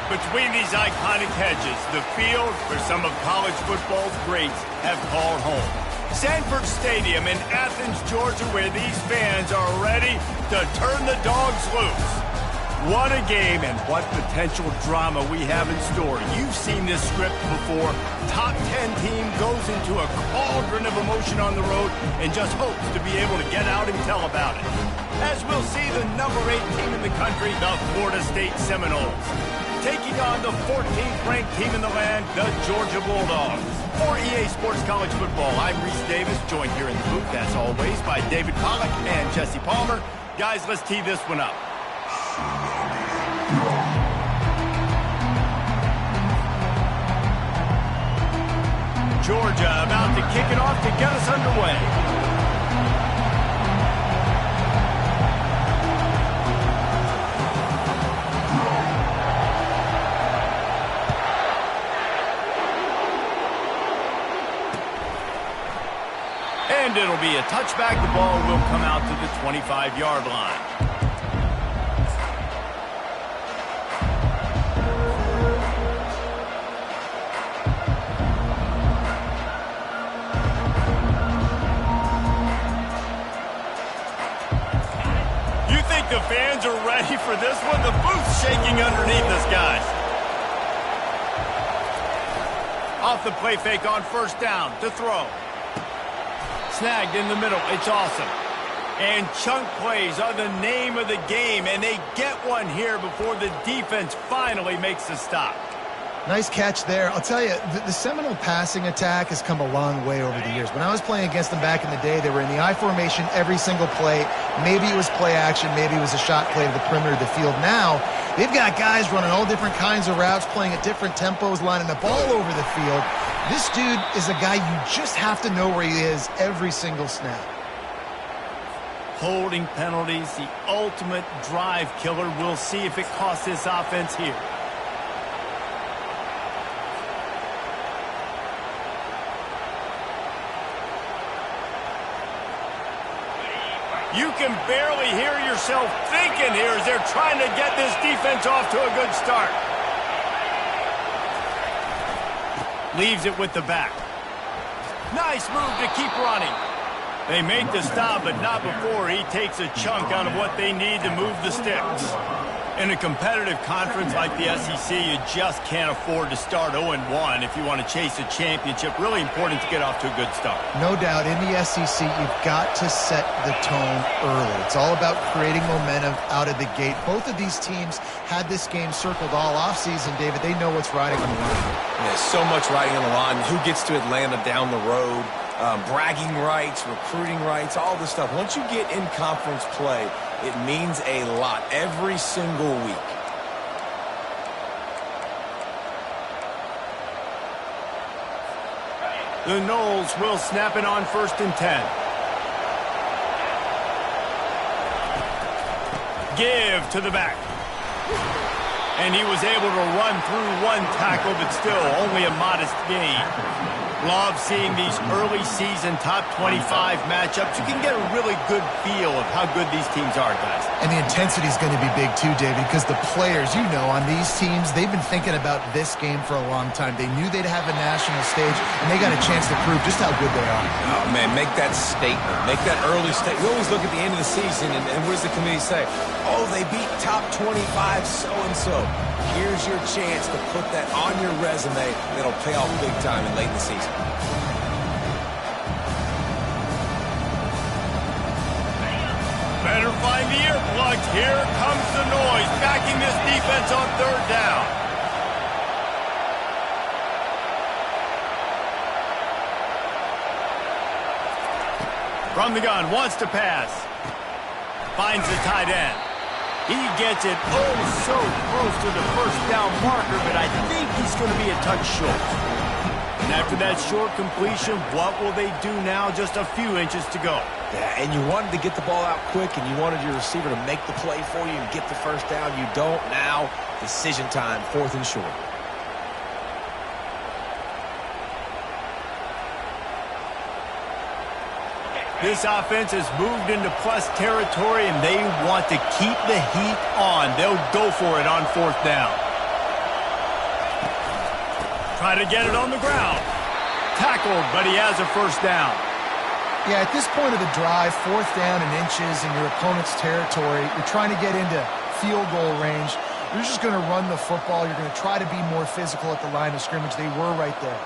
Between these iconic hedges, the field where some of college football's greats have called home. Sanford Stadium in Athens, Georgia, where these fans are ready to turn the dogs loose. What a game and what potential drama we have in store. You've seen this script before. Top 10 team goes into a cauldron of emotion on the road and just hopes to be able to get out and tell about it. As we'll see the number 8 team in the country, the Florida State Seminoles, taking on the 14th ranked team in the land, the Georgia Bulldogs. For EA Sports College Football, I'm Reese Davis, joined here in the booth, as always, by David Pollack and Jesse Palmer. Guys, let's tee this one up. Georgia about to kick it off to get us underway. And it'll be a touchback. The ball will come out to the 25-yard line. You think the fans are ready for this one? The booth's shaking underneath us, guys. Off the play fake on first down to throw. Snagged in the middle. It's awesome. And chunk plays are the name of the game, and they get one here before the defense finally makes the stop. Nice catch there. I'll tell you, the Seminole passing attack has come a long way over the years. When I was playing against them back in the day, they were in the I formation every single play. Maybe it was play action. Maybe it was a shot play to the perimeter of the field. Now, they've got guys running all different kinds of routes, playing at different tempos, lining up all over the field. This dude is a guy you just have to know where he is every single snap. Holding penalties, the ultimate drive killer. We'll see if it costs this offense here. You can barely hear yourself thinking here as they're trying to get this defense off to a good start. Leaves it with the back. Nice move to keep running. They make the stop, but not before he takes a chunk out of what they need to move the sticks. In a competitive conference like the SEC, you just can't afford to start 0-1 if you want to chase a championship. Really important to get off to a good start. No doubt, in the SEC, you've got to set the tone early. It's all about creating momentum out of the gate. Both of these teams had this game circled all offseason, David. They know what's riding on the line. Yeah, so much riding on the line. Who gets to Atlanta down the road? Bragging rights, recruiting rights, all this stuff. Once you get in conference play, it means a lot every single week. The Noles will snap it on 1st and 10. Give to the back. And he was able to run through one tackle, but still only a modest gain. Love seeing these early season top 25 matchups. You can get a really good feel of how good these teams are, guys. And the intensity is going to be big too, David, because the players, you know, on these teams, they've been thinking about this game for a long time. They knew they'd have a national stage, and they got a chance to prove just how good they are. Oh, man, make that statement. Make that early statement. We always look at the end of the season, and what does the committee say? Oh, they beat top 25 so-and-so. Here's your chance to put that on your resume. That'll pay off big time in late in the season. Better find the earplugs. Here comes the noise, backing this defense on 3rd down. From the gun, wants to pass. Finds the tight end. He gets it so close to the 1st down marker, but I think he's going to be a touch short. And after that short completion, what will they do now? Just a few inches to go. Yeah, and you wanted to get the ball out quick, and you wanted your receiver to make the play for you and get the 1st down. You don't now. Decision time, 4th and short. This offense has moved into plus territory, and they want to keep the heat on. They'll go for it on 4th down. try to get it on the ground. Tackled, but he has a first down. Yeah, at this point of the drive, 4th down and inches in your opponent's territory, you're trying to get into field goal range. You're just going to run the football. You're going to try to be more physical at the line of scrimmage. They were right there.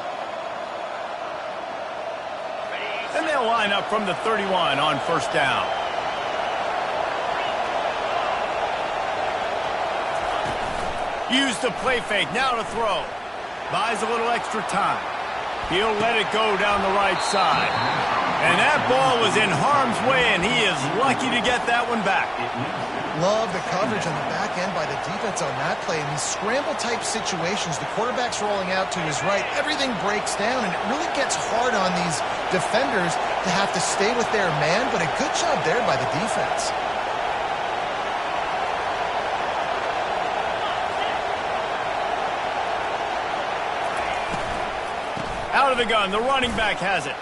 And they'll line up from the 31 on first down. Use the play fake, now to throw. Buys a little extra time. He'll let it go down the right side. And that ball was in harm's way, and he is lucky to get that one back. Love the coverage on the back end by the defense on that play. In these scramble-type situations, the quarterback's rolling out to his right. Everything breaks down, and it really gets hard on these defenders to have to stay with their man, but a good job there by the defense. Out of the gun, the running back has it.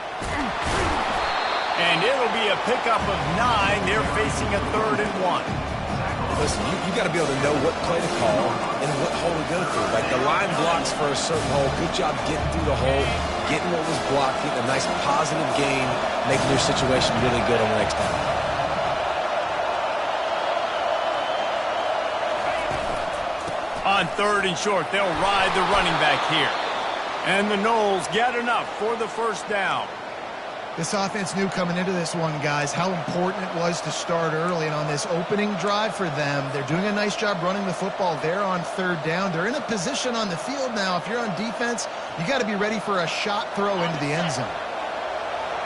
And it'll be a pickup of 9. They're facing a 3rd and 1. Listen, you got to be able to know what play to call and what hole to go through. Like the line blocks for a certain hole. Good job getting through the hole, getting what was blocked, getting a nice positive gain, making your situation really good on the next time. On 3rd and short, they'll ride the running back here. And the Noles get enough for the first down. This offense knew coming into this one, guys, how important it was to start early. And on this opening drive for them, they're doing a nice job running the football. They're on 3rd down. They're in a position on the field now. If you're on defense, you got to be ready for a shot throw into the end zone.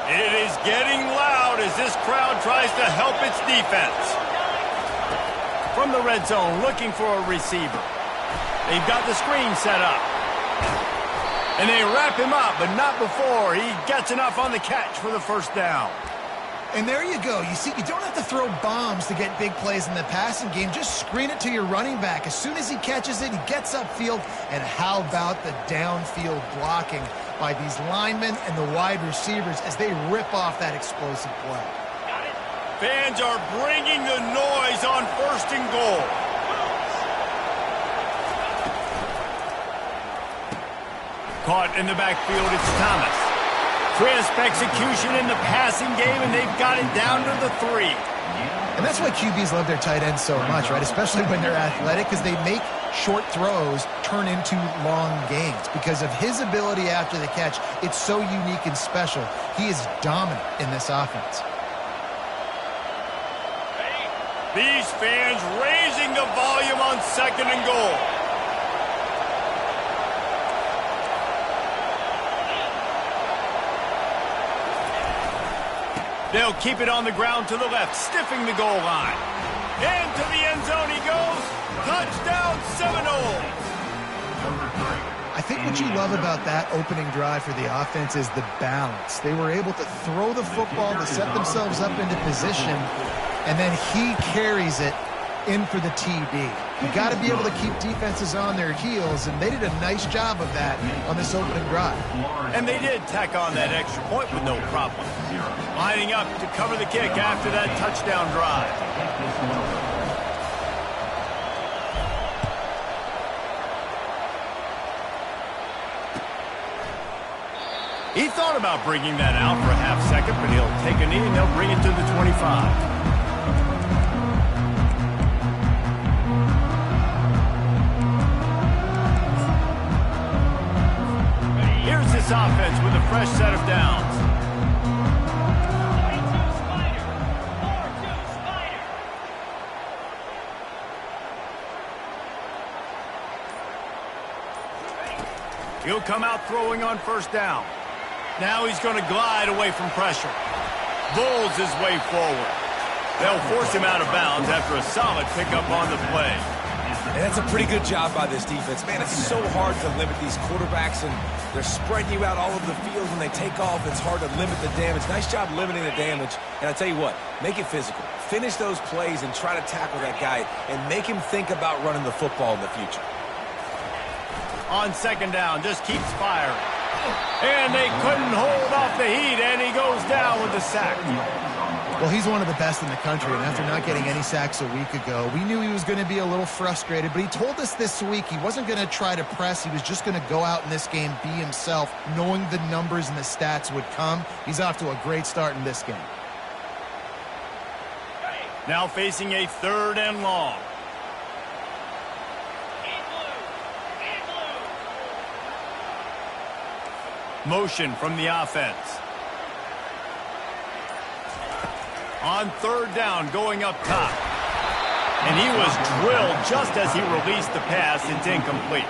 It is getting loud as this crowd tries to help its defense. From the red zone, looking for a receiver. They've got the screen set up. And they wrap him up, but not before he gets enough on the catch for the first down. And there you go. You see, you don't have to throw bombs to get big plays in the passing game. Just screen it to your running back. As soon as he catches it, he gets upfield. And how about the downfield blocking by these linemen and the wide receivers as they rip off that explosive play. Fans are bringing the noise on 1st and goal. Caught in the backfield, it's Thomas. Crisp execution in the passing game, and they've got it down to the 3. And that's why QBs love their tight ends so much, right? Especially when they're athletic, because they make short throws turn into long gains. Because of his ability after the catch, it's so unique and special. He is dominant in this offense. These fans raising the volume on 2nd and goal. They'll keep it on the ground to the left, stiffing the goal line. And to the end zone he goes. Touchdown, Seminoles. I think what you love about that opening drive for the offense is the balance. They were able to throw the football to set themselves up into position, and then he carries it in for the TD. You got to be able to keep defenses on their heels, and they did a nice job of that on this opening drive. And they did tack on that extra point with no problem. Lining up to cover the kick after that touchdown drive. He thought about bringing that out for a half second, but he'll take a knee and they'll bring it to the 25. This offense with a fresh set of downs. He'll come out throwing on first down. Now he's going to glide away from pressure. Bulls his way forward. They'll force him out of bounds after a solid pickup on the play. And that's a pretty good job by this defense. Man, it's so hard to limit these quarterbacks, and they're spreading you out all over the field. When they take off, it's hard to limit the damage. Nice job limiting the damage. And I tell you what, make it physical. Finish those plays and try to tackle that guy and make him think about running the football in the future. On 2nd down, just keeps firing. And they couldn't hold off the heat, and he goes down with the sack. Well, he's one of the best in the country, and after not getting any sacks a week ago, we knew he was going to be a little frustrated, but he told us this week he wasn't going to try to press. He was just going to go out in this game, be himself, knowing the numbers and the stats would come. He's off to a great start in this game. Now facing a 3rd and long. Motion from the offense. On 3rd down, going up top. And he was drilled just as he released the pass. It's incomplete.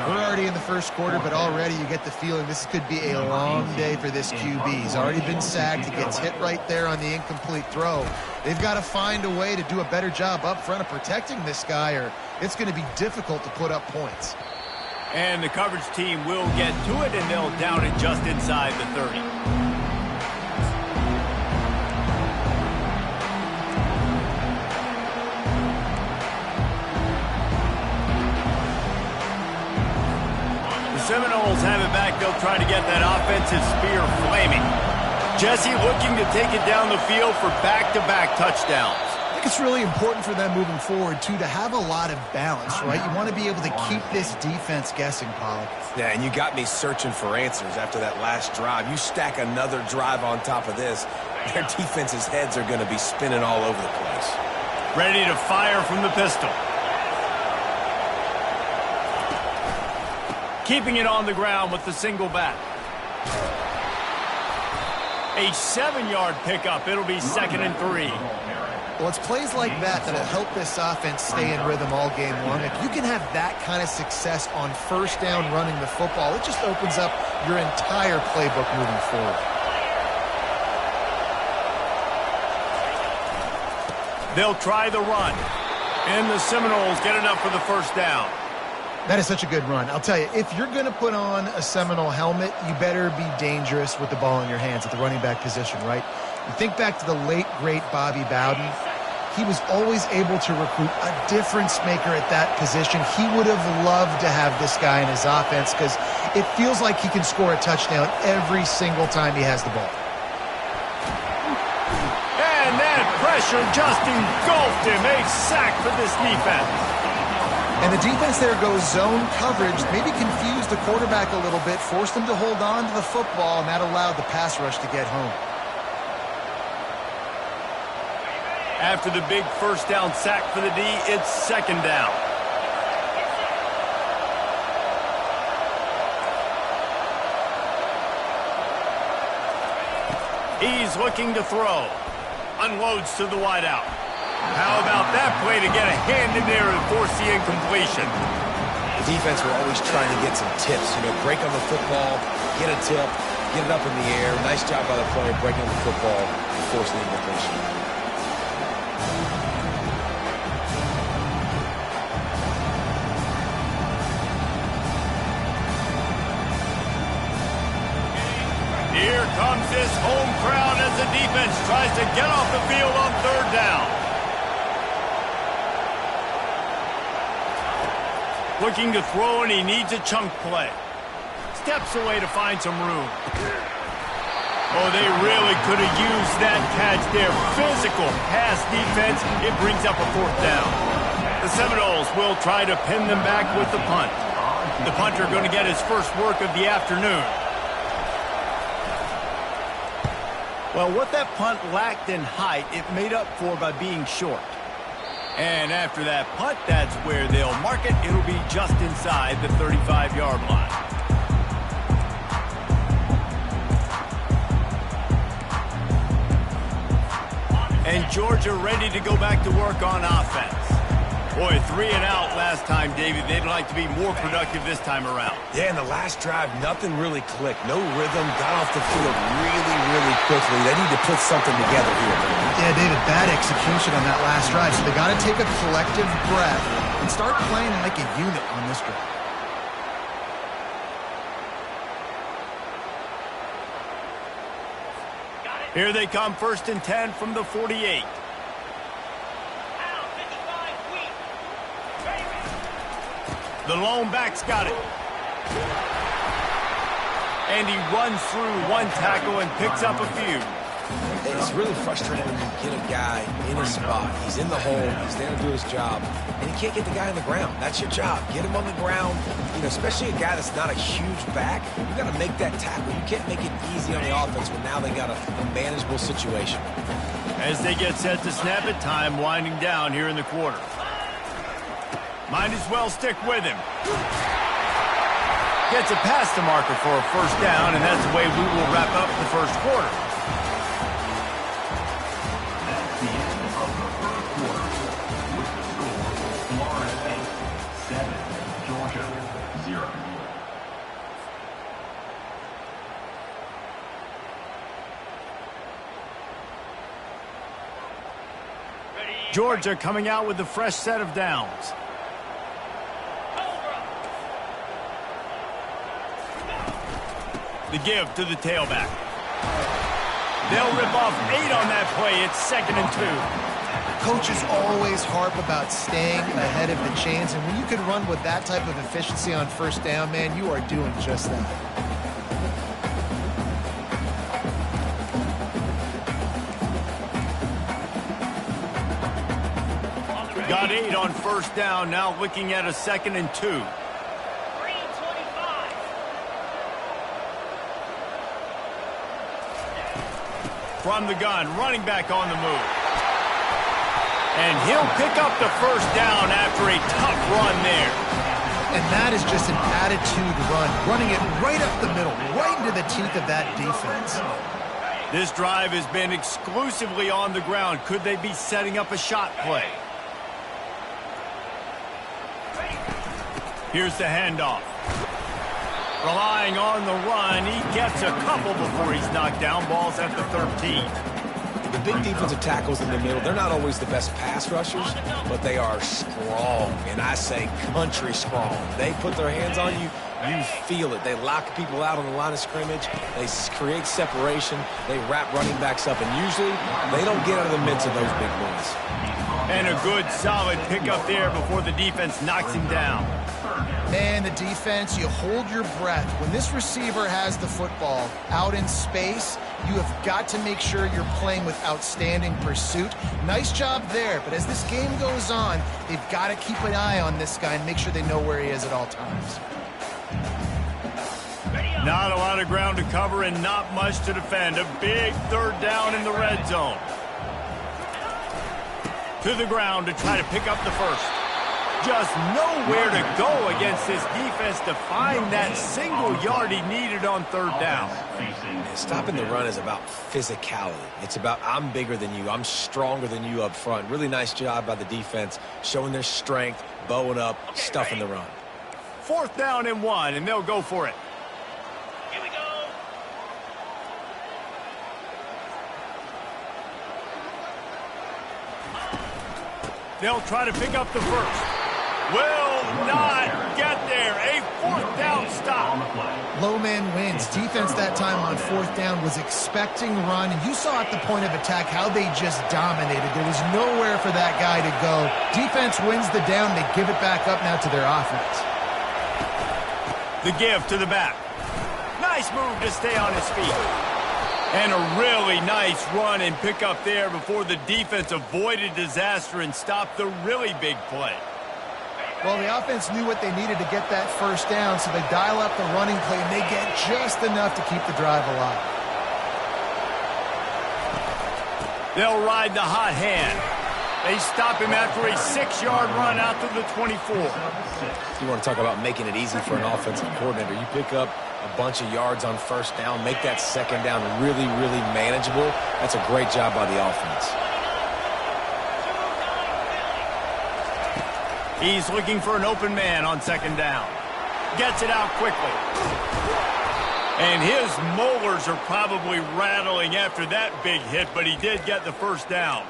We're already in the first quarter, but already you get the feeling this could be a long day for this QB. He's already been sacked. He gets hit right there on the incomplete throw. They've got to find a way to do a better job up front of protecting this guy, or it's going to be difficult to put up points. And the coverage team will get to it, and they'll down it just inside the 30. Seminoles have it back. They'll try to get that offensive spear flaming. Jesse looking to take it down the field for back-to-back touchdowns. I think it's really important for them moving forward, too, to have a lot of balance, right? You want to be able to keep this defense guessing, Pollock. Yeah, and you got me searching for answers after that last drive. You stack another drive on top of this, their defense's heads are going to be spinning all over the place. Ready to fire from the pistol. Keeping it on the ground with the single back. A 7-yard pickup. It'll be 2nd and 3. Well, it's plays like that that'll help this offense stay in rhythm all game long. If you can have that kind of success on 1st down running the football, it just opens up your entire playbook moving forward. They'll try the run. And the Seminoles get enough for the 1st down. That is such a good run. I'll tell you, if you're going to put on a Seminole helmet, you better be dangerous with the ball in your hands at the running back position, right? You think back to the late, great Bobby Bowden. He was always able to recruit a difference maker at that position. He would have loved to have this guy in his offense because it feels like he can score a touchdown every single time he has the ball. And that pressure just engulfed him. A sack for this defense. And the defense there goes zone coverage, maybe confused the quarterback a little bit, forced him to hold on to the football, and that allowed the pass rush to get home. After the big 1st down sack for the D, it's 2nd down. He's looking to throw. Unloads to the wideout. How about that play to get a hand in there and force the incompletion? The defense were always trying to get some tips. You know, break on the football, get a tip, get it up in the air. Nice job by the player breaking the football and forcing the incompletion. Here comes this home crowd as the defense tries to get off the field on 3rd down. Looking to throw, and he needs a chunk play. Steps away to find some room. Oh, they really could have used that catch there. Physical pass defense. It brings up a 4th down. The Seminoles will try to pin them back with the punt. The punter going to get his first work of the afternoon. Well, what that punt lacked in height, it made up for by being short. And after that punt, that's where they'll mark it. It'll be just inside the 35-yard line. And Georgia ready to go back to work on offense. Boy, 3 and out last time, David. They'd like to be more productive this time around. Yeah, in the last drive, nothing really clicked. No rhythm, got off the field really, really quickly. They need to put something together here. Yeah, David, bad execution on that last drive. So they got to take a collective breath and start playing like a unit on this drive. Here they come, 1st and 10 from the 48. The lone back's got it. And he runs through one tackle and picks up a few. It's really frustrating when you get a guy in his spot. He's in the hole. He's there to do his job, and he can't get the guy on the ground. That's your job. Get him on the ground. You know, especially a guy that's not a huge back. You got to make that tackle. You can't make it easy on the offense when now they got a manageable situation. As they get set to snap it, time winding down here in the quarter. Might as well stick with him. Gets it past the marker for a first down, and that's the way we will wrap up the first quarter. That's the end of the first quarter. With the score, Florida 8, 7, Georgia 0. Georgia coming out with a fresh set of downs. The give to the tailback. They'll rip off 8 on that play. It's 2nd and 2. Coaches always harp about staying ahead of the chains, and when you can run with that type of efficiency on first down, man, you are doing just that. Got 8 on first down, now looking at a 2nd and 2. From the gun, running back on the move. And he'll pick up the first down after a tough run there. And that is just an attitude run, running it right up the middle, right into the teeth of that defense. This drive has been exclusively on the ground. Could they be setting up a shot play? Here's the handoff. Relying on the run, he gets a couple before he's knocked down. Ball's at the 13. The big defensive tackles in the middle, they're not always the best pass rushers, but they are strong, and I say country strong. They put their hands on you, you feel it. They lock people out on the line of scrimmage. They create separation. They wrap running backs up, and usually they don't get out of the midst of those big boys. And a good, solid pickup there before the defense knocks him down. Man, the defense, you hold your breath. When this receiver has the football out in space, you have got to make sure you're playing with outstanding pursuit. Nice job there, but as this game goes on, they've got to keep an eye on this guy and make sure they know where he is at all times. Not a lot of ground to cover and not much to defend. A big 3rd down in the red zone. To the ground to try to pick up the first. Just nowhere to go against this defense to find that single yard he needed on 3rd down. Stopping the run is about physicality. It's about I'm bigger than you. I'm stronger than you up front. Really nice job by the defense, showing their strength, bowing up, stuffing the run. 4th down and 1, and they'll go for it. Here we go. They'll try to pick up the first. Will not get there. A 4th down stop. Low man wins. Defense that time on 4th down was expecting run, and you saw at the point of attack how they just dominated. There was nowhere for that guy to go. Defense wins the down. They give it back up now to their offense. The give to the back. Nice move to stay on his feet. And a really nice run and pick up there before the defense avoided disaster and stopped the really big play. Well, the offense knew what they needed to get that first down, so they dial up the running play, and they get just enough to keep the drive alive. They'll ride the hot hand. They stop him after a 6-yard run out to the 24. You want to talk about making it easy for an offensive coordinator. You pick up a bunch of yards on first down, make that 2nd down really, really manageable. That's a great job by the offense. He's looking for an open man on 2nd down. Gets it out quickly. And his molars are probably rattling after that big hit, but he did get the first down.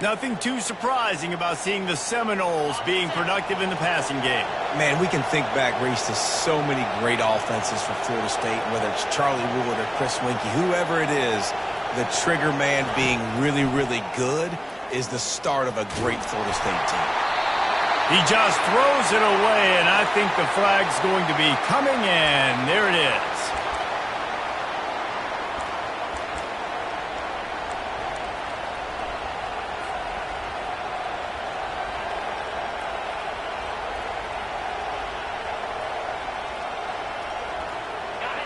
Nothing too surprising about seeing the Seminoles being productive in the passing game. Man, we can think back, Reese, to so many great offenses for Florida State, whether it's Charlie Wood or Chris Winkie, whoever it is, the trigger man being really, really good is the start of a great Florida State team. He just throws it away, and I think the flag's going to be coming in. There it is.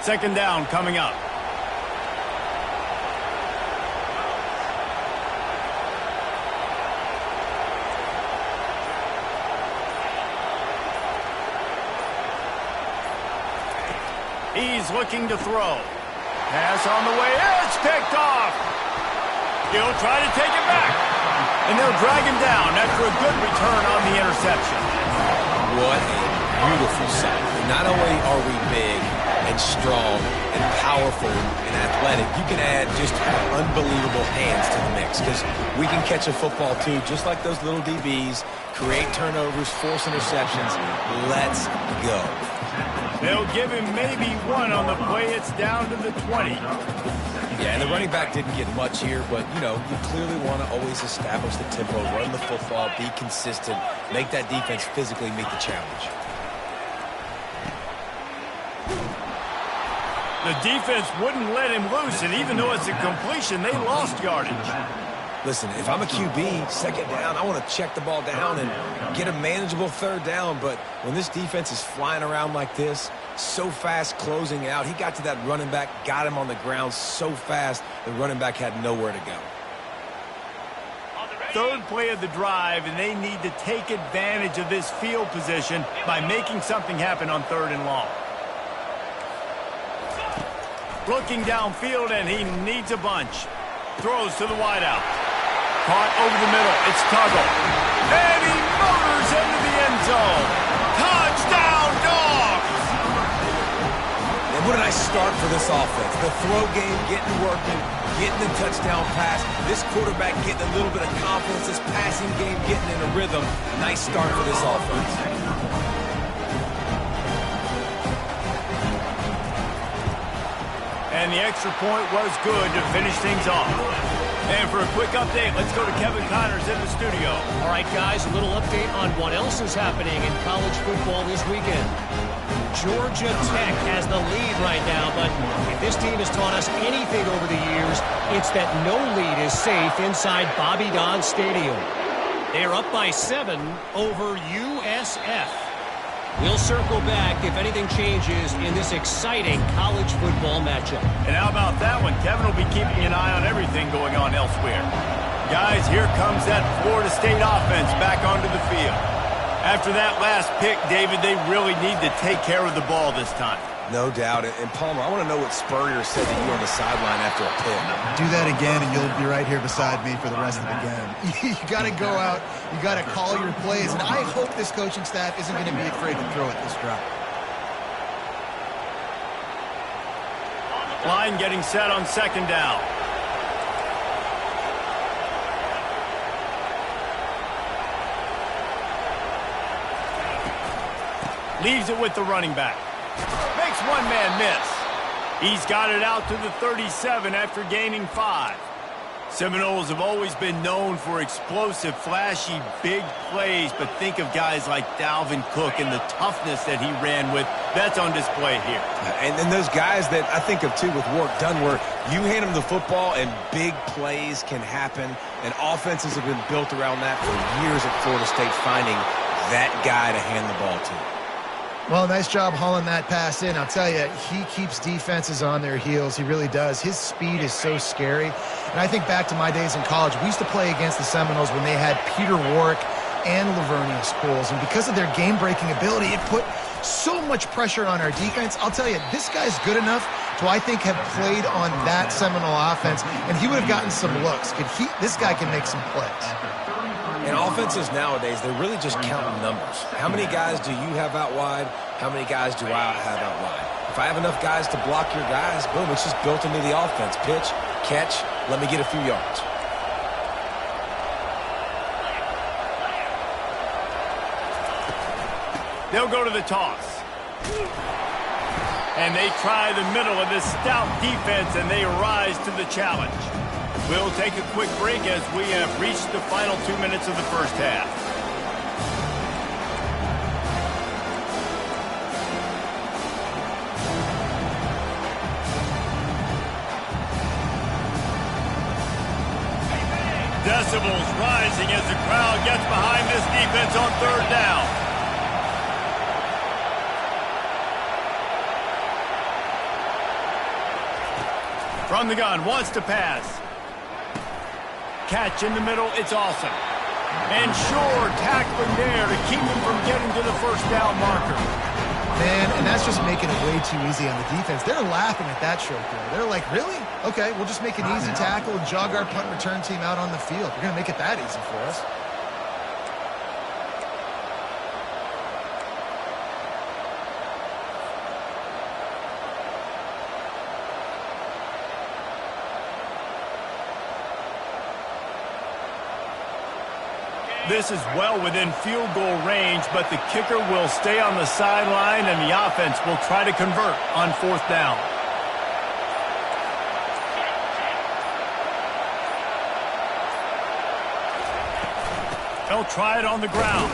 Second down coming up. He's looking to throw. Pass on the way. It's picked off. He'll try to take it back. And they'll drag him down after a good return on the interception. What a beautiful sight. Not only are we big and strong and powerful and athletic, you can add just unbelievable hands to the mix because we can catch a football too, just like those little DBs, create turnovers, force interceptions. Let's go. They'll give him maybe one on the play. It's down to the 20. Yeah, and the running back didn't get much here, but, you know, you clearly want to always establish the tempo, run the football, be consistent, make that defense physically meet the challenge. The defense wouldn't let him loose, and even though it's a completion, they lost yardage. Listen, if I'm a QB, second down, I want to check the ball down and get a manageable third down. But when this defense is flying around like this, so fast closing out, he got to that running back, got him on the ground so fast, the running back had nowhere to go. Third play of the drive, and they need to take advantage of this field position by making something happen on third and long. Looking downfield, and he needs a bunch. Throws to the wideout. Caught over the middle. It's Tuggle. And he motors into the end zone. Touchdown, Dogs! And what a nice start for this offense. The throw game getting working, getting the touchdown pass. This quarterback getting a little bit of confidence. This passing game getting in a rhythm. Nice start for this offense. And the extra point was good to finish things off. And for a quick update, let's go to Kevin Connors in the studio. All right, guys, a little update on what else is happening in college football this weekend. Georgia Tech has the lead right now, but if this team has taught us anything over the years, it's that no lead is safe inside Bobby Dodd Stadium. They're up by 7 over USF. We'll circle back if anything changes in this exciting college football matchup. And how about that one? Kevin will be keeping an eye on everything going on elsewhere. Guys, here comes that Florida State offense back onto the field. After that last pick, David, they really need to take care of the ball this time. No doubt. And Palmer, I want to know what Spurrier said to you on the sideline after a pick. Do that again, and you'll be right here beside me for the rest of the game. You got to go out. You got to call your plays, and I hope this coaching staff isn't going to be afraid to throw it this drive. Line getting set on second down. Leaves it with the running back. Makes one man miss. He's got it out to the 37 after gaining 5. Seminoles have always been known for explosive, flashy, big plays, but think of guys like Dalvin Cook and the toughness that he ran with. That's on display here. And then those guys that I think of, too, with Warwick Dunn, where you hand them the football and big plays can happen, and offenses have been built around that for years at Florida State, finding that guy to hand the ball to. Well, nice job hauling that pass in. I'll tell you, he keeps defenses on their heels. He really does. His speed is so scary. And I think back to my days in college, we used to play against the Seminoles when they had Peter Warwick and Lavernia Schools. And because of their game-breaking ability, it put so much pressure on our defense. I'll tell you, this guy's good enough to, I think, have played on that Seminole offense, and he would have gotten some looks. This guy can make some plays. And offenses nowadays, they're really just counting numbers. How many guys do you have out wide? How many guys do I have out wide? If I have enough guys to block your guys, boom, it's just built into the offense. Pitch, catch, let me get a few yards. They'll go to the toss. And they try the middle of this stout defense, and they rise to the challenge. We'll take a quick break as we have reached the final 2 minutes of the first half. Decibels rising as the crowd gets behind this defense on third down. From the gun, wants to pass. Catch in the middle, it's awesome. And sure, tackling there to keep him from getting to the first down marker. Man, and that's just making it way too easy on the defense. They're laughing at that short throw. They're like, really? Okay, we'll just make an easy tackle and jog our punt return team out on the field. You're going to make it that easy for us. This is well within field goal range, but the kicker will stay on the sideline, and the offense will try to convert on fourth down. They'll try it on the ground.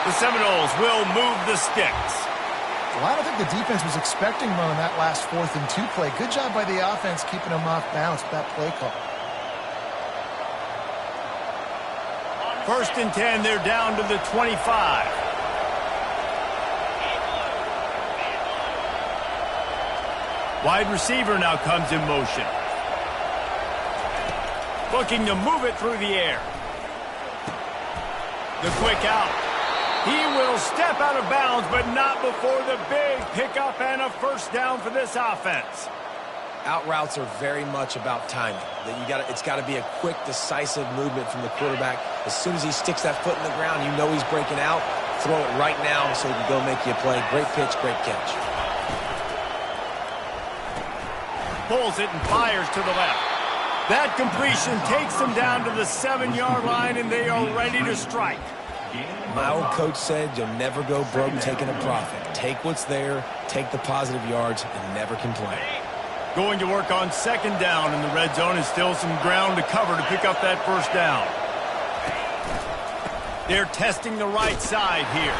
The Seminoles will move the sticks. Well, I don't think the defense was expecting one on that last 4th and 2 play. Good job by the offense keeping them off balance with that play call. 1st and 10, they're down to the 25. Wide receiver now comes in motion. Looking to move it through the air. The quick out. He will step out of bounds, but not before the big pickup and a first down for this offense. Out routes are very much about timing. It's got to be a quick, decisive movement from the quarterback. As soon as he sticks that foot in the ground, you know he's breaking out. Throw it right now so he can go make you a play. Great pitch, great catch. Pulls it and fires to the left. That completion takes them down to the 7-yard line, and they are ready to strike. My old coach said you'll never go broke taking a profit. Take what's there, take the positive yards, and never complain. Going to work on 2nd down in the red zone, and still some ground to cover to pick up that first down. They're testing the right side here.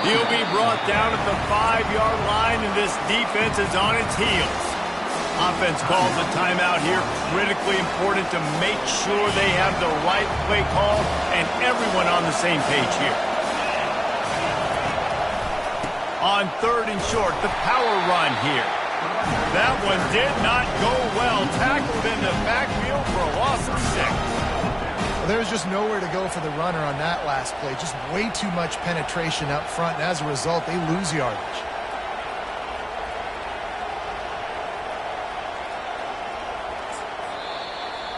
He'll be brought down at the 5-yard line, and this defense is on its heels. Offense calls a timeout here. Critically important to make sure they have the right play call and everyone on the same page here. On 3rd and short, the power run here. That one did not go well. Tackled in the backfield for a loss of 6. Well, there was just nowhere to go for the runner on that last play. Just way too much penetration up front, and as a result, they lose yardage.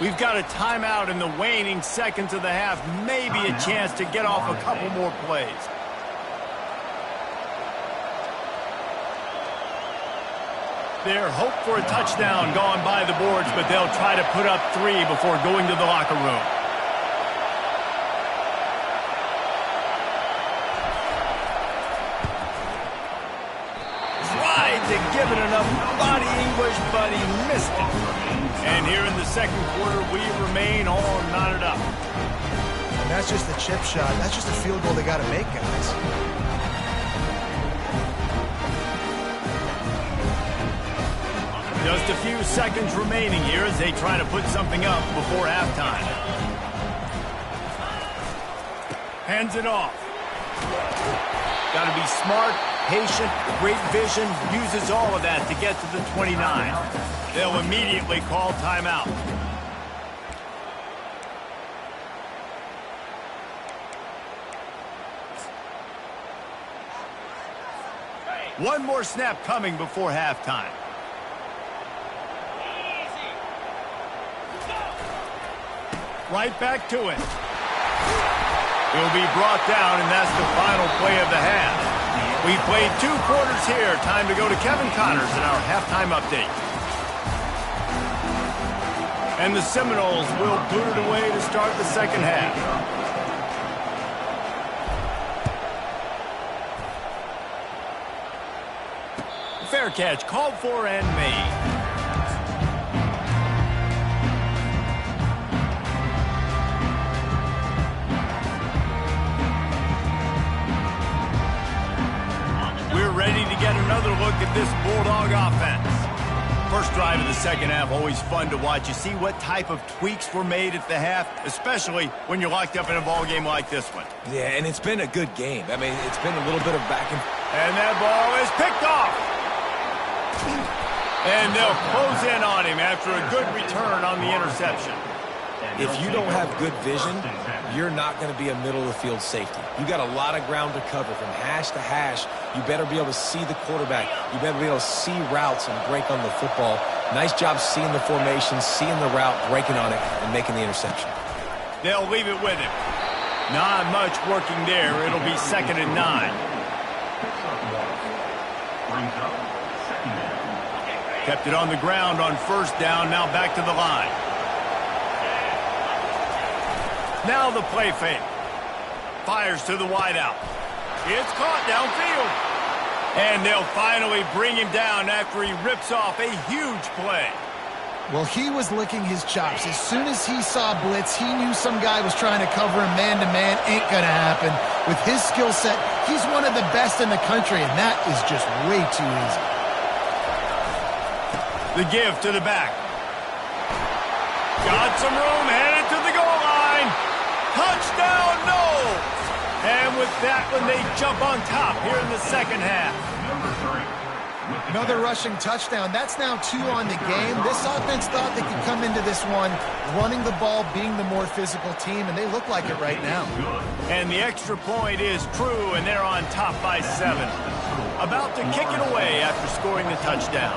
We've got a timeout in the waning seconds of the half. Maybe a chance to get off a couple more plays. Their hope for a touchdown gone by the boards, but they'll try to put up 3 before going to the locker room. Tried to give it enough body English, but he missed it. And here in the 2nd quarter, we remain all knotted up. And that's just the chip shot. That's just a field goal they got to make, guys. Just a few seconds remaining here as they try to put something up before halftime. Hands it off. Got to be smart, patient, great vision, uses all of that to get to the 29. They'll immediately call timeout. One more snap coming before halftime. Right back to it. He'll be brought down, and that's the final play of the half. We played 2 quarters here. Time to go to Kevin Connors in our halftime update. And the Seminoles will boot it away to start the 2nd half. Fair catch called for and made. We're ready to get another look at this Bulldog offense. First drive of the 2nd half, always fun to watch. You see what type of tweaks were made at the half, especially when you're locked up in a ball game like this one. Yeah, and it's been a good game. I mean, it's been a little bit of back and... And that ball is picked off. And they'll close in on him after a good return on the interception. If you don't have good vision, you're not going to be a middle-of-the-field safety. You got a lot of ground to cover from hash to hash. You better be able to see the quarterback. You better be able to see routes and break on the football. Nice job seeing the formation, seeing the route, breaking on it, and making the interception. They'll leave it with him. Not much working there. It'll be 2nd and 9. Kept it on the ground on 1st down. Now back to the line. Now the play fake. Fires to the wideout. It's caught downfield. And they'll finally bring him down after he rips off a huge play. Well, he was licking his chops. As soon as he saw blitz, he knew some guy was trying to cover him man-to-man. Ain't going to happen. With his skill set, he's one of the best in the country, and that is just way too easy. The give to the back. Got some room, headed to the goal line. Touchdown, no! And with that one, they jump on top here in the 2nd half. Another rushing touchdown. That's now 2 on the game. This offense thought they could come into this one running the ball, being the more physical team, and they look like it right now. And the extra point is true, and they're on top by 7. About to kick it away after scoring the touchdown.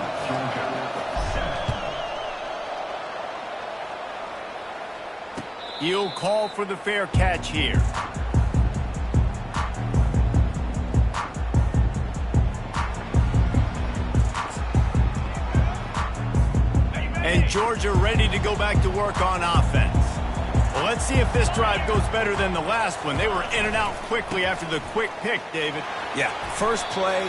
He'll call for the fair catch here. And Georgia ready to go back to work on offense. Well, let's see if this drive goes better than the last one. They were in and out quickly after the quick pick, David. Yeah, first play,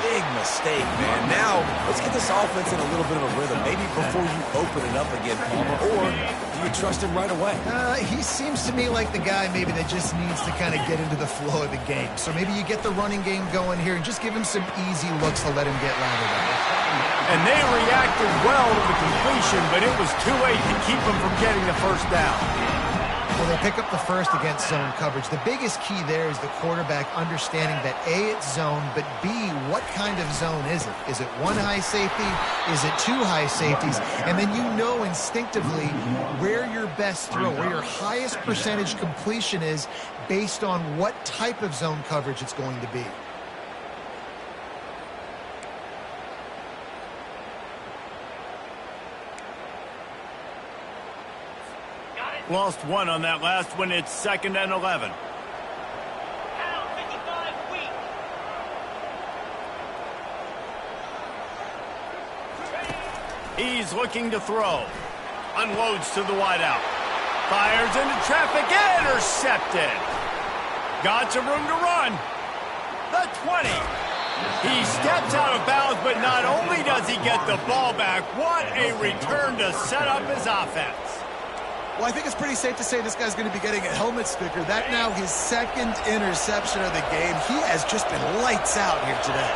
big mistake, man. Now, let's get this offense in a little bit of a rhythm. Maybe before you open it up again, Palmer, or do you trust him right away? He seems to me like the guy maybe that just needs to kind of get into the flow of the game. So maybe you get the running game going here and just give him some easy looks to let him get lathered up. And they reacted well to the completion, but it was too late to keep them from getting the 1st down. Well, they pick up the 1st against zone coverage. The biggest key there is the quarterback understanding that A, it's zone, but B, what kind of zone is it? Is it 1 high safety? Is it 2 high safeties? And then you know instinctively where your best throw, where your highest percentage completion is based on what type of zone coverage it's going to be. Lost 1 on that last one. It's 2nd and 11. Pound 55 weak. He's looking to throw. Unloads to the wideout. Fires into traffic. Intercepted. Got some room to run. The 20. He steps out of bounds, but not only does he get the ball back, what a return to set up his offense. Well, I think it's pretty safe to say this guy's going to be getting a helmet sticker. That now his 2nd interception of the game. He has just been lights out here today.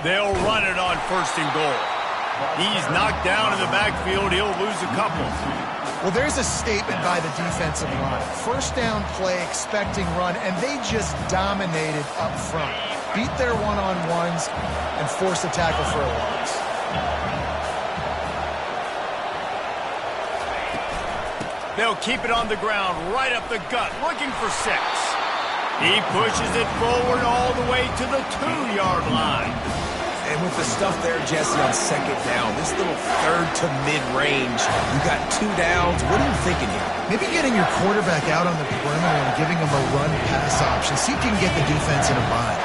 They'll run it on 1st and goal. He's knocked down in the backfield. He'll lose a couple. Well, there's a statement by the defensive line. 1st down play, expecting run, and they just dominated up front. Beat their one-on-ones and force a tackle for a loss. They'll keep it on the ground, right up the gut, looking for 6. He pushes it forward all the way to the 2-yard line. And with the stuff there, Jesse, on 2nd down, this little 3rd to mid-range, you got 2 downs. What are you thinking here? Maybe getting your quarterback out on the perimeter and giving him a run-pass option. See if you can get the defense in a bind.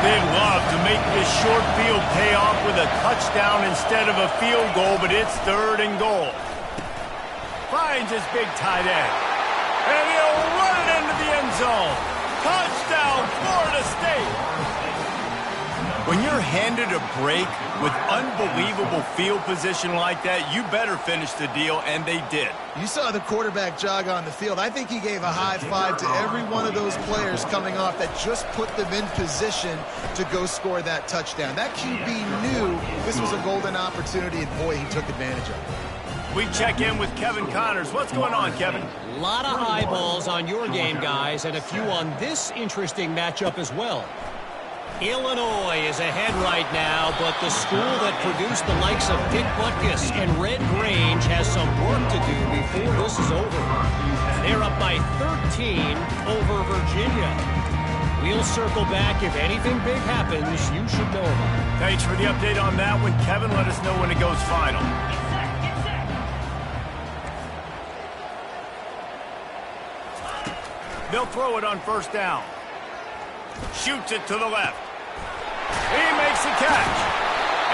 They'd love to make this short field pay off with a touchdown instead of a field goal, but it's 3rd and goal. Finds his big tight end. And he'll run it into the end zone. Touchdown, Florida State. When you're handed a break with unbelievable field position like that, you better finish the deal, and they did. You saw the quarterback jog on the field. I think he gave a high five to every one of those players coming off that just put them in position to go score that touchdown. That QB knew this was a golden opportunity, and boy, he took advantage of it. We check in with Kevin Connors. What's going on, Kevin? A lot of eyeballs on your game, guys, and a few on this interesting matchup as well. Illinois is ahead right now, but the school that produced the likes of Dick Butkus and Red Grange has some work to do before this is over. They're up by 13 over Virginia. We'll circle back. If anything big happens, you should know about it. Thanks for the update on that one, Kevin. Let us know when it goes final. Get set. They'll throw it on first down. Shoots it to the left. He makes the catch.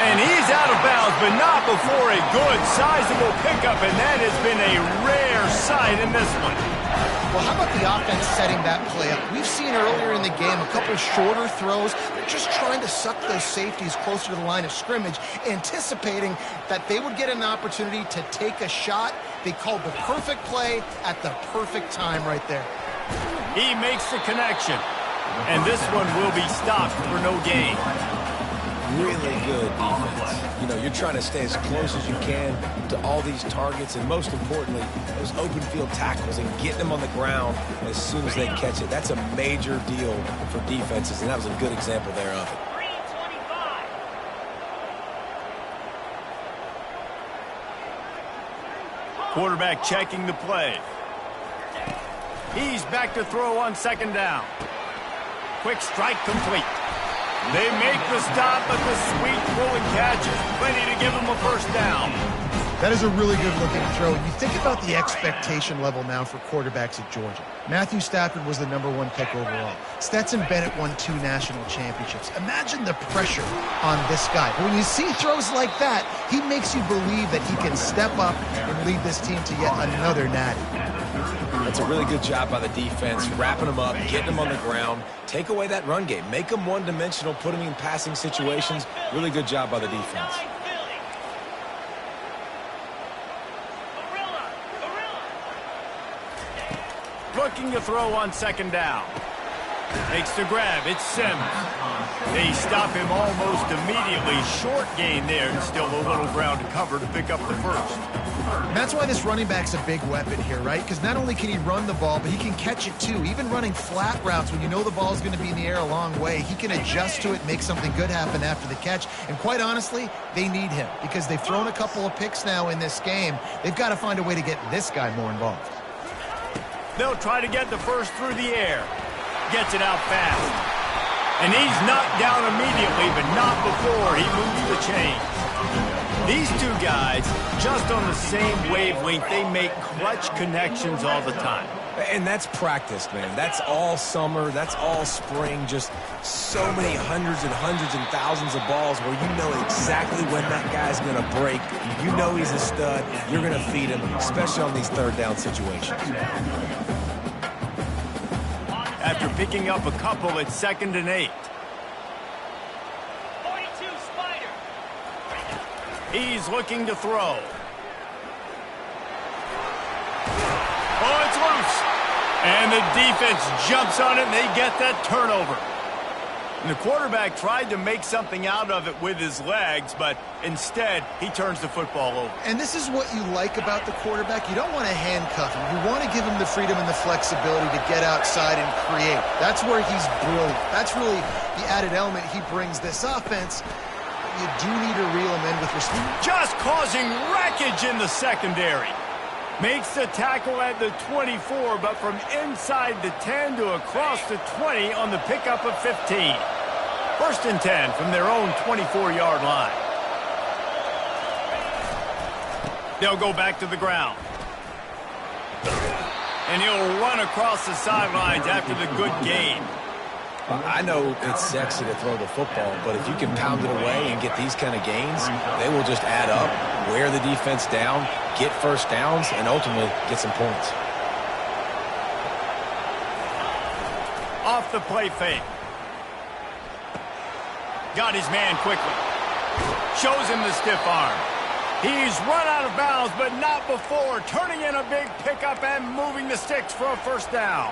And he's out of bounds, but not before a good, sizable pickup, and that has been a rare sight in this one. Well, how about the offense setting that play up? We've seen earlier in the game a couple shorter throws. They're just trying to suck those safeties closer to the line of scrimmage, anticipating that they would get an opportunity to take a shot. They called the perfect play at the perfect time right there. He makes the connection. And this one will be stopped for no gain. Really good defense. You know, you're trying to stay as close as you can to all these targets, and most importantly, those open field tackles and getting them on the ground as soon as they catch it. That's a major deal for defenses, and that was a good example there of it. 325. Quarterback checking the play. He's back to throw on second down. Quick strike complete. They make the stop, but the sweet pulling catch is plenty to give them a first down. That is a really good-looking throw. You think about the expectation level now for quarterbacks at Georgia. Matthew Stafford was the #1 pick overall. Stetson Bennett won 2 national championships. Imagine the pressure on this guy. But when you see throws like that, he makes you believe that he can step up and lead this team to yet another natty. That's a really good job by the defense, wrapping them up, getting them on the ground, take away that run game, make them one-dimensional, put them in passing situations. Really good job by the defense. Looking to throw on second down. Makes the grab. It's Sims. They stop him almost immediately. Short gain there, and still a little ground to cover to pick up the first. And that's why this running back's a big weapon here, right? Because not only can he run the ball, but he can catch it too. Even running flat routes when you know the ball is going to be in the air a long way, he can adjust to it, make something good happen after the catch. And quite honestly, they need him because they've thrown a couple of picks now in this game. They've got to find a way to get this guy more involved. They'll try to get the first through the air. Gets it out fast. And he's knocked down immediately, but not before he moves the chains. These two guys, just on the same wavelength, they make clutch connections all the time. And that's practice, man. That's all summer. That's all spring. Just so many hundreds and thousands of balls where you know exactly when that guy's going to break. You know he's a stud. You're going to feed him, especially on these third down situations. After picking up a couple at 2nd and 8. 42 Spider. He's looking to throw. Oh, it's loose. And the defense jumps on it, and they get that turnover. And the quarterback tried to make something out of it with his legs, but instead, he turns the football over. And this is what you like about the quarterback. You don't want to handcuff him. You want to give him the freedom and the flexibility to get outside and create. That's where he's brilliant. That's really the added element he brings this offense. You do need to reel him in with respect. Just causing wreckage in the secondary. Makes the tackle at the 24, but from inside the 10 to across the 20 on the pickup of 15. 1st and 10 from their own 24-yard line. They'll go back to the ground. And he'll run across the sidelines after the good gain. I know it's sexy to throw the football, but if you can pound it away and get these kind of gains, they will just add up, wear the defense down, get first downs, and ultimately get some points. Off the play fake. Got his man quickly. Shows him the stiff arm. He's run out of bounds, but not before turning in a big pickup and moving the sticks for a first down.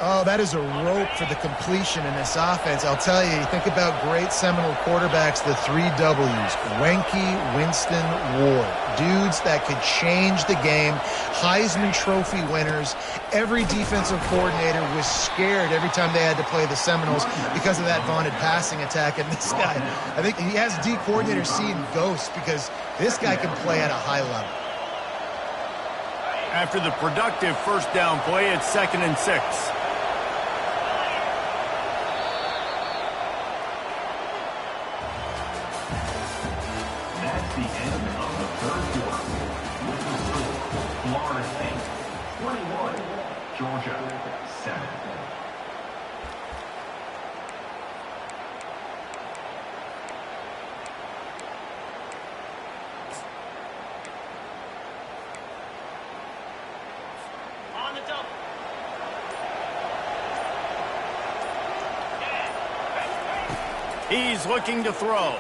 Oh, that is a rope for the completion in this offense. I'll tell you, you think about great Seminole quarterbacks, the 3 W's, Wenke, Winston, Ward. Dudes that could change the game, Heisman Trophy winners. Every defensive coordinator was scared every time they had to play the Seminoles because of that vaunted passing attack. And this guy, I think he has D coordinators seeing ghosts because this guy can play at a high level. After the productive first down play, it's 2nd and 6. That's the end of the third quarter. With the score, Florida State 21, Georgia 7. On the double. He's looking to throw.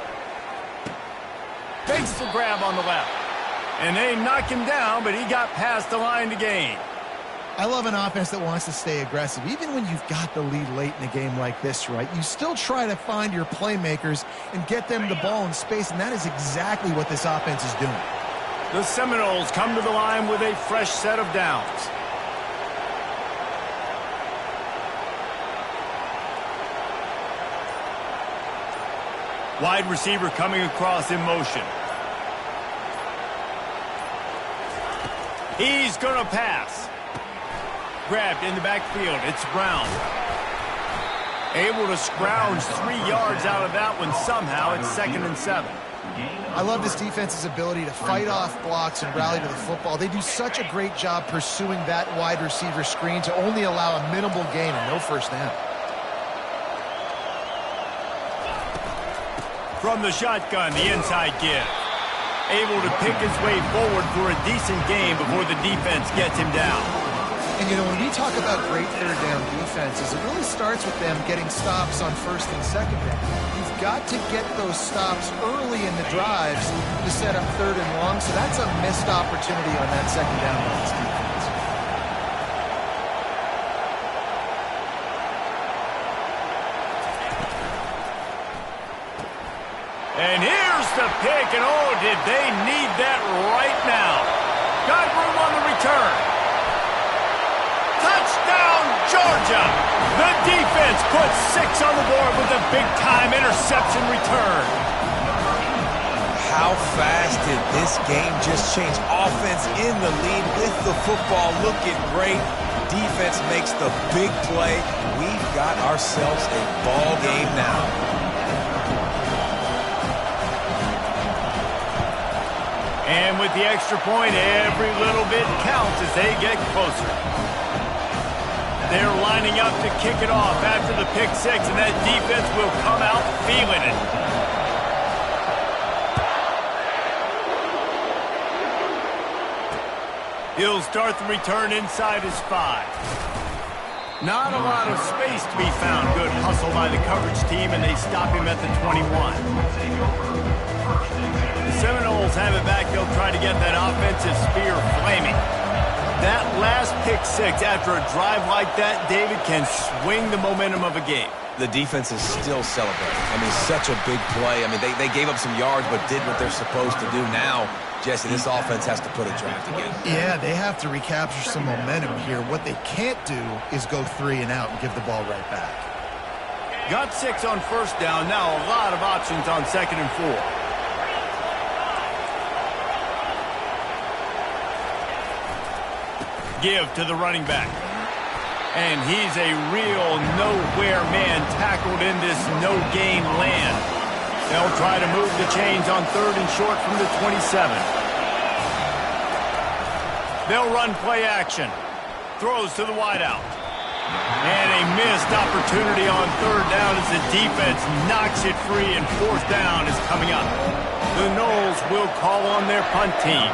Fakes the grab on the left. And they knock him down, but he got past the line to gain. I love an offense that wants to stay aggressive. Even when you've got the lead late in a game like this, right, you still try to find your playmakers and get them the ball in space, and that is exactly what this offense is doing. The Seminoles come to the line with a fresh set of downs. Wide receiver coming across in motion. He's going to pass. Grabbed in the backfield. It's Brown. Able to scrounge 3 yards out of that one somehow. It's 2nd and 7. I love this defense's ability to fight off blocks and rally to the football. They do such a great job pursuing that wide receiver screen to only allow a minimal gain and no first down. From the shotgun, the inside give. Able to pick his way forward for a decent game before the defense gets him down. And, you know, when we talk about great third down defenses, it really starts with them getting stops on first and second down. You've got to get those stops early in the drives to set up third and long, so that's a missed opportunity on that second down by this defense. And here's the pick, and oh, did they need that right now. Got room on the return. Touchdown, Georgia! The defense puts 6 on the board with a big-time interception return. How fast did this game just change? Offense in the lead with the football looking great. Defense makes the big play. We've got ourselves a ball game now. And with the extra point, every little bit counts as they get closer. They're lining up to kick it off after the pick 6, and that defense will come out feeling it. He'll start the return inside his 5. Not a lot of space to be found. Good hustle by the coverage team, and they stop him at the 21. The Seminoles have it back. They'll try to get that offensive spear flaming. That last pick 6 after a drive like that, David, can swing the momentum of a game. The defense is still celebrating. I mean, such a big play. I mean, they gave up some yards but did what they're supposed to do. Now, Jesse, this offense has to put a drive together. Yeah, they have to recapture some momentum here. What they can't do is go 3 and out and give the ball right back. Got 6 on first down. Now a lot of options on 2nd and 4. Give to the running back. And he's a real nowhere man tackled in this no-gain land. They'll try to move the chains on 3rd and short from the 27. They'll run play action. Throws to the wideout. And a missed opportunity on 3rd down as the defense knocks it free, and 4th down is coming up. The Noles will call on their punt team.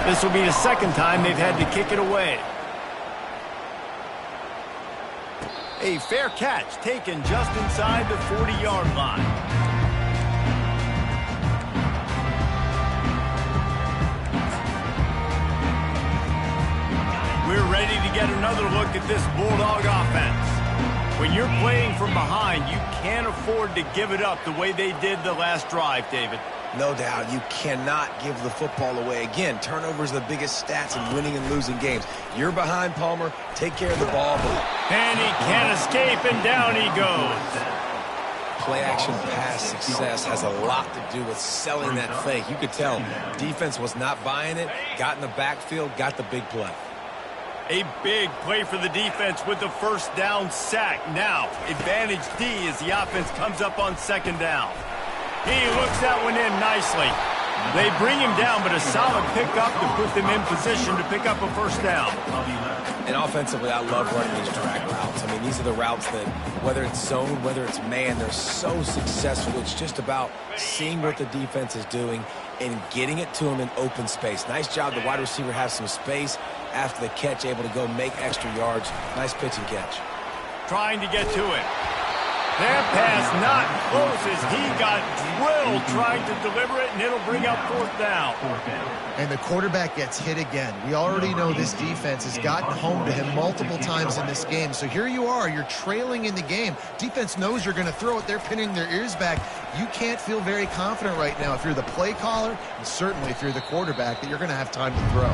This will be the 2nd time they've had to kick it away. A fair catch taken just inside the 40-yard line. We're ready to get another look at this Bulldog offense. When you're playing from behind, you can't afford to give it up the way they did the last drive, David. No doubt, you cannot give the football away. Again, turnovers are the biggest stats in winning and losing games. You're behind, Palmer. Take care of the ball. And he can't escape, and down he goes. Play-action pass success has a lot to do with selling that fake. You could tell defense was not buying it, got in the backfield, got the big play. A big play for the defense with the first down sack. Now, advantage D as the offense comes up on second down. He looks that one in nicely. They bring him down, but a solid pickup to put them in position to pick up a first down. And offensively, I love running these drag routes. I mean, these are the routes that, whether it's zone, whether it's man, they're so successful. It's just about seeing what the defense is doing and getting it to them in open space. Nice job. The wide receiver has some space after the catch, able to go make extra yards. Nice pitch and catch. Trying to get to it. That pass not close as he got drilled trying to deliver it, and it'll bring up fourth down. And the quarterback gets hit again. We already know this defense has gotten home to him multiple times in this game. So here you are, you're trailing in the game. Defense knows you're going to throw it. They're pinning their ears back. You can't feel very confident right now if you're the play caller, and certainly if you're the quarterback, that you're going to have time to throw.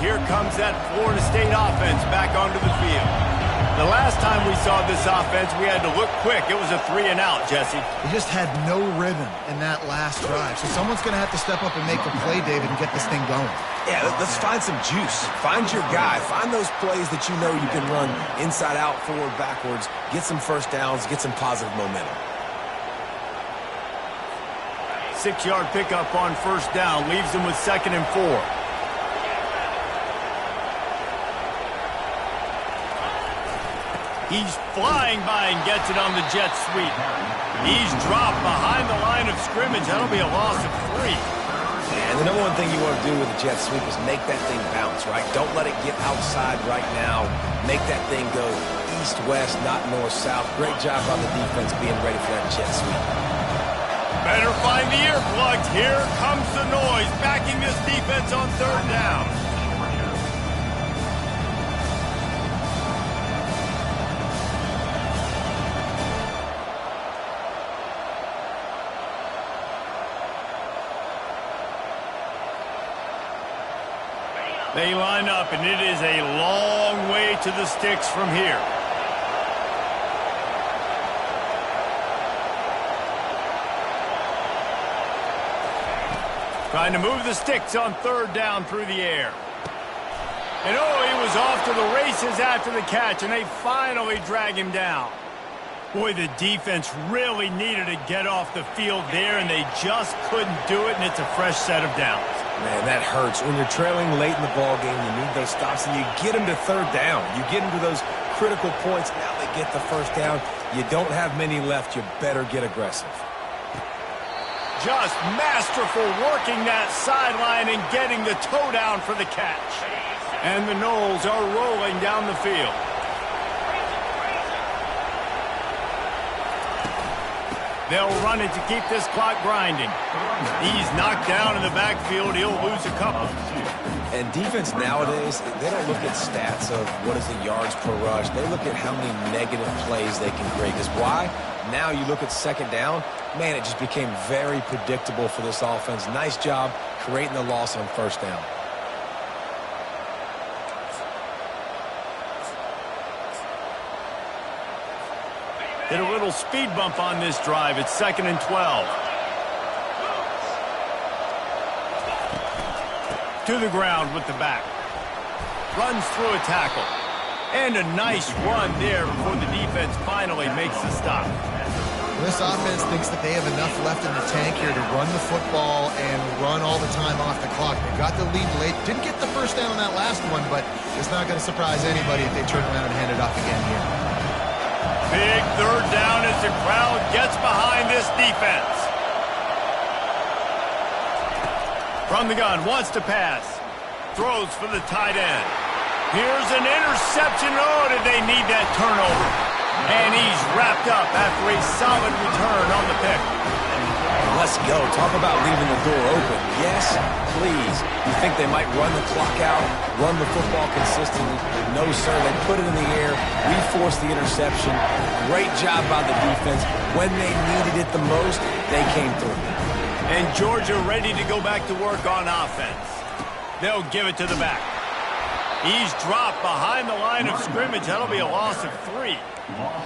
Here comes that Florida State offense back onto the field. The last time we saw this offense, we had to look quick. It was a 3-and-out, Jesse. They just had no rhythm in that last drive. So someone's going to have to step up and make a play, David, and get this thing going. Yeah, let's find some juice. Find your guy. Find those plays that you know you can run inside out, forward, backwards. Get some first downs. Get some positive momentum. 6-yard pickup on first down. Leaves them with 2nd and 4. He's flying by and gets it on the jet sweep. He's dropped behind the line of scrimmage. That'll be a loss of 3. And the number one thing you want to do with a jet sweep is make that thing bounce, right? Don't let it get outside right now. Make that thing go east-west, not north-south. Great job on the defense being ready for that jet sweep. Better find the earplugs. Here comes the noise, backing this defense on third down. They line up, and it is a long way to the sticks from here. Trying to move the sticks on third down through the air. And oh, he was off to the races after the catch, and they finally drag him down. Boy, the defense really needed to get off the field there, and they just couldn't do it, and it's a fresh set of downs. Man, that hurts. When you're trailing late in the ball game, you need those stops, and you get them to third down. You get them to those critical points. Now they get the first down. You don't have many left. You better get aggressive. Just masterful working that sideline and getting the toe down for the catch. And the Noles are rolling down the field. They'll run it to keep this clock grinding. He's knocked down in the backfield. He'll lose a couple. And defense nowadays, they don't look at stats of what is the yards per rush. They look at how many negative plays they can create. Because why? Now you look at second down, man, it just became very predictable for this offense. Nice job creating the loss on first down. Hit a little speed bump on this drive. It's 2nd and 12. To the ground with the back. Runs through a tackle. And a nice run there before the defense finally makes the stop. This offense thinks that they have enough left in the tank here to run the football and run all the time off the clock. They got the lead late. Didn't get the first down on that last one, but it's not going to surprise anybody if they turn around and hand it off again here. Big third down as the crowd gets behind this defense. From the gun, wants to pass. Throws for the tight end. Here's an interception. Oh, did they need that turnover? And he's wrapped up after a solid return on the pick. Let's go. Talk about leaving the door open. Yes, please. You think they might run the clock out, run the football consistently? No, sir. They put it in the air. We forced the interception. Great job by the defense. When they needed it the most, they came through. And Georgia ready to go back to work on offense. They'll give it to the back. He's dropped behind the line of scrimmage. That'll be a loss of 3.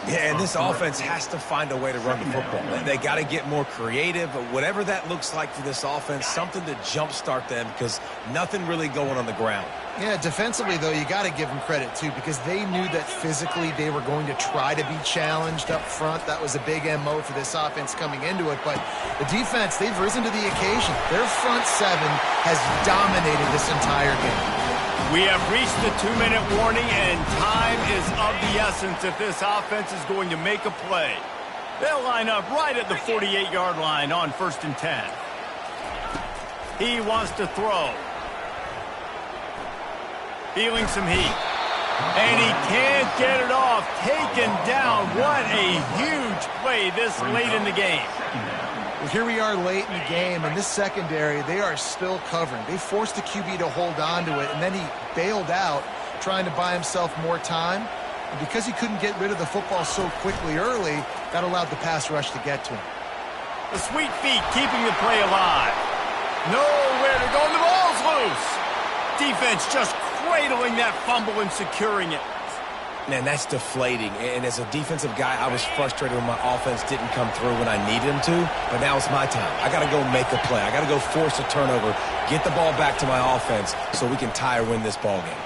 Yeah, and this offense has to find a way to run the football. They got to get more creative, but whatever that looks like for this offense, something to jumpstart them because nothing really going on the ground. Yeah, defensively, though, you got to give them credit, too, because they knew that physically they were going to try to be challenged up front. That was a big MO for this offense coming into it. But the defense, they've risen to the occasion. Their front seven has dominated this entire game. We have reached the 2-minute warning, and time is of the essence if this offense is going to make a play. They'll line up right at the 48-yard line on 1st and 10. He wants to throw. Feeling some heat. And he can't get it off. Taken down. What a huge play this late in the game. Well, here we are late in the game, and this secondary, they are still covering. They forced the QB to hold on to it, and then he bailed out, trying to buy himself more time. And because he couldn't get rid of the football so quickly early, that allowed the pass rush to get to him. The sweet feet keeping the play alive. Nowhere to go, and the ball's loose. Defense just cradling that fumble and securing it. Man, that's deflating. And as a defensive guy, I was frustrated when my offense didn't come through when I needed him to. But now it's my time. I got to go make a play. I got to go force a turnover, get the ball back to my offense so we can tie or win this ball game.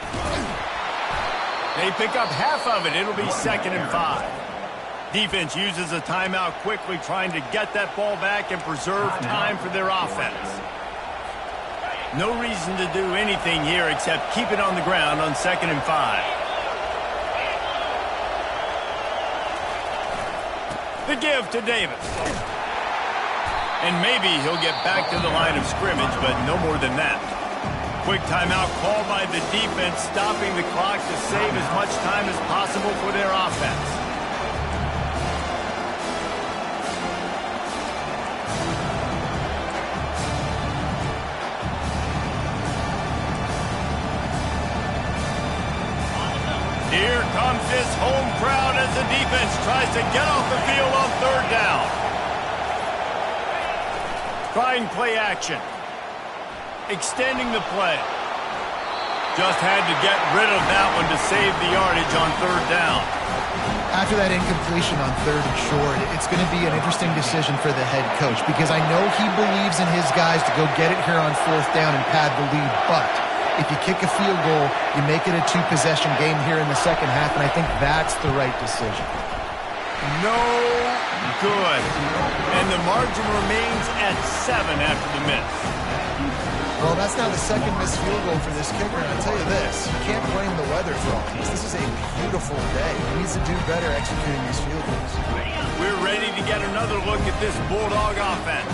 They pick up half of it. It'll be 2nd and 5. Defense uses a timeout quickly, trying to get that ball back and preserve time for their offense. No reason to do anything here except keep it on the ground on 2nd and 5. The give to Davis. And maybe he'll get back to the line of scrimmage, but no more than that. Quick timeout called by the defense, stopping the clock to save as much time as possible for their offense. Here comes this home crowd as the defense tries to get off the field on 3rd down. Trying play action. Extending the play. Just had to get rid of that one to save the yardage on 3rd down. After that incompletion on 3rd and short, it's going to be an interesting decision for the head coach because I know he believes in his guys to go get it here on 4th down and pad the lead, but if you kick a field goal, you make it a 2-possession game here in the second half, and I think that's the right decision. No good. And the margin remains at 7 after the miss. Well, that's now the 2nd missed field goal for this kicker, and I'll tell you this, you can't blame the weather for all this. This is a beautiful day. He needs to do better executing these field goals. We're ready to get another look at this Bulldog offense.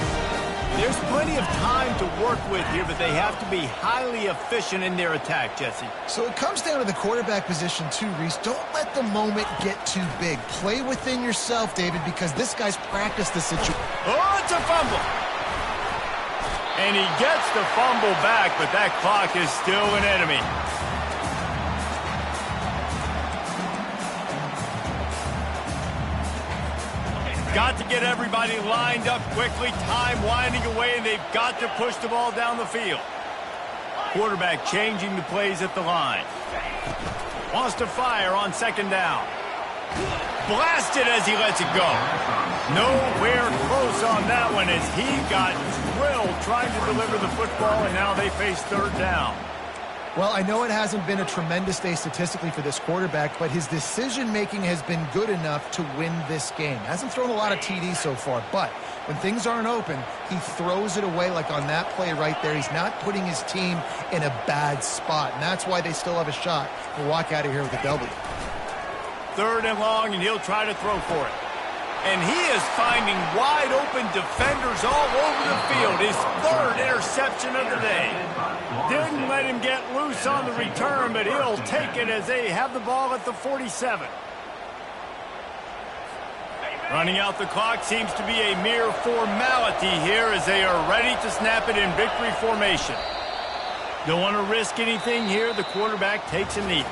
There's plenty of time to work with here, but they have to be highly efficient in their attack, Jesse. So it comes down to the quarterback position too, Reese. Don't let the moment get too big. Play within yourself, David, because this guy's practiced the situation. Oh, it's a fumble. And he gets the fumble back, but that clock is still an enemy. Got to get everybody lined up quickly. Time winding away, and they've got to push the ball down the field. Quarterback changing the plays at the line. Wants to fire on 2nd down. Blasted as he lets it go. Nowhere close on that one as he got drilled trying to deliver the football, and now they face 3rd down. Well, I know it hasn't been a tremendous day statistically for this quarterback, but his decision-making has been good enough to win this game. Hasn't thrown a lot of TDs so far, but when things aren't open, he throws it away like on that play right there. He's not putting his team in a bad spot, and that's why they still have a shot to walk out of here with a W. 3rd and long, and he'll try to throw for it. And he is finding wide-open defenders all over the field. His 3rd interception of the day. Didn't let him get loose on the return, but he'll take it as they have the ball at the 47. Running out the clock seems to be a mere formality here as they are ready to snap it in victory formation. Don't want to risk anything here. The quarterback takes a knee.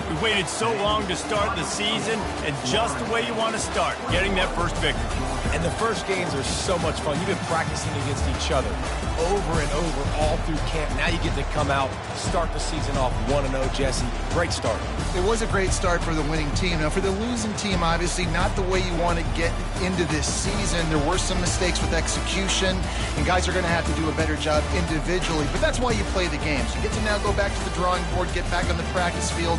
We waited so long to start the season, and just the way you want to start, getting that first victory. And the first games are so much fun. You've been practicing against each other over and over all through camp. Now you get to come out, start the season off 1-0, Jesse. Great start. It was a great start for the winning team. Now, for the losing team, obviously not the way you want to get into this season. There were some mistakes with execution, and guys are going to have to do a better job individually. But that's why you play the games. You get to now go back to the drawing board, get back on the practice field,